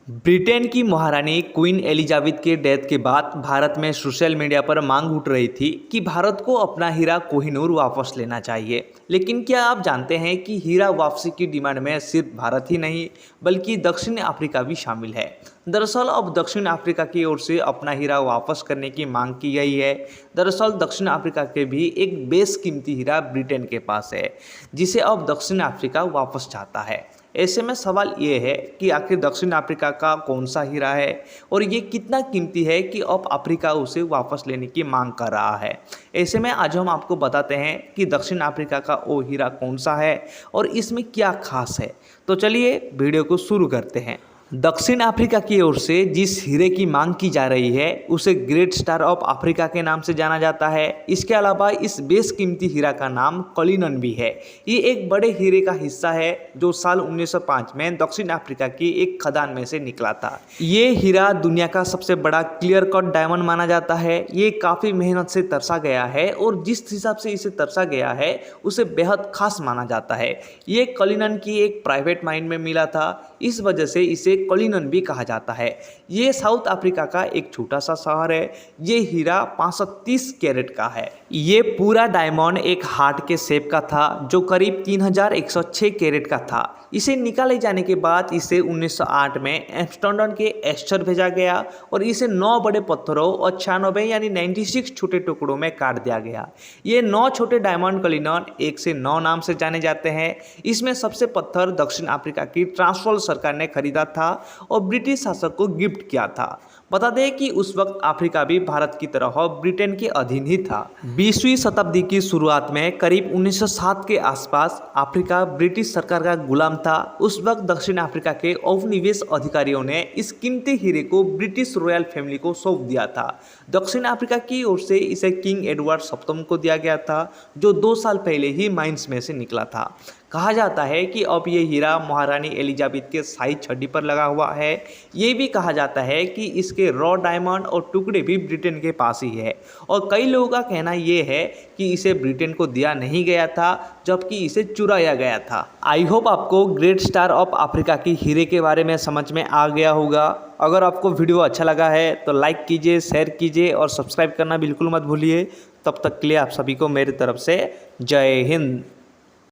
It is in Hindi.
ब्रिटेन की महारानी क्वीन एलिजाबेथ के डेथ के बाद भारत में सोशल मीडिया पर मांग उठ रही थी कि भारत को अपना हीरा कोहिनूर वापस लेना चाहिए। लेकिन क्या आप जानते हैं कि हीरा वापसी की डिमांड में सिर्फ भारत ही नहीं बल्कि दक्षिण अफ्रीका भी शामिल है। दरअसल अब दक्षिण अफ्रीका की ओर से अपना हीरा वापस करने की मांग की गई है। दरअसल दक्षिण अफ्रीका के भी एक बेशकीमती हीरा ब्रिटेन के पास है जिसे अब दक्षिण अफ्रीका वापस चाहता है। ऐसे में सवाल ये है कि आखिर दक्षिण अफ्रीका का कौन सा हीरा है और ये कितना कीमती है कि अब अफ्रीका उसे वापस लेने की मांग कर रहा है। ऐसे में आज हम आपको बताते हैं कि दक्षिण अफ्रीका का वो हीरा कौन सा है और इसमें क्या खास है। तो चलिए वीडियो को शुरू करते हैं। दक्षिण अफ्रीका की ओर से जिस हीरे की मांग की जा रही है उसे ग्रेट स्टार ऑफ अफ्रीका के नाम से जाना जाता है। इसके अलावा इस बेशकीमती हीरा का नाम कलिनन भी है। ये एक बड़े हीरे का हिस्सा है जो साल 1905 में दक्षिण अफ्रीका की एक खदान में से निकला था। ये हीरा दुनिया का सबसे बड़ा क्लियर कट डायमंड माना जाता है। ये काफ़ी मेहनत से तरसा गया है और जिस हिसाब से इसे तरसा गया है उसे बेहद खास माना जाता है। ये कलिनन की एक प्राइवेट माइन में मिला था, इस वजह से इसे कलिनन भी कहा जाता है। ये साउथ अफ्रीका का एक छोटा सा शहर है। ये हीरा 530 कैरेट का है। ये पूरा डायमंड एक हार्ट के शेप का था जो करीब 3106 कैरेट का था। इसे निकाले जाने के बाद इसे 1908 में एम्स्टर्डम के एस्टर भेजा गया और इसे 9 बड़े पत्थरों और 96 यानी 96 छोटे टुकड़ों में काट दिया गया। ये 9 छोटे डायमंड कलिनन 1 से 9 नाम से जाने जाते हैं। इसमें सबसे पत्थर दक्षिण अफ्रीका की ट्रांसवाल सरकार ने खरीदा था और ब्रिटिश शासक को गिफ्ट किया था। बता दें कि उस वक्त अफ्रीका भी भारत की तरह ब्रिटेन के अधीन ही था। 20वीं शताब्दी की शुरुआत में करीब 1907 के आसपास अफ्रीका ब्रिटिश सरकार का गुलाम था। उस वक्त दक्षिण अफ्रीका के औपनिवेश अधिकारियों ने इस कीमती हीरे को ब्रिटिश रॉयल फैमिली को सौंप दिया था। दक्षिण अफ्रीका की ओर से इसे किंग एडवर्ड सप्तम को दिया गया था जो 2 साल पहले ही माइंस में से निकला था। कहा जाता है कि अब ये हीरा महारानी एलिजाबेथ के शाही छड़ी पर लगा हुआ है। ये भी कहा जाता है कि इसके रॉ डायमंड और टुकड़े भी ब्रिटेन के पास ही है और कई लोगों का कहना ये है कि इसे ब्रिटेन को दिया नहीं गया था जबकि इसे चुराया गया था। आई होप आपको ग्रेट स्टार ऑफ अफ्रीका की हीरे के बारे में समझ में आ गया होगा। अगर आपको वीडियो अच्छा लगा है तो लाइक कीजिए, शेयर कीजिए और सब्सक्राइब करना बिल्कुल मत भूलिए। तब तक के लिए आप सभी को मेरी तरफ से जय हिंद।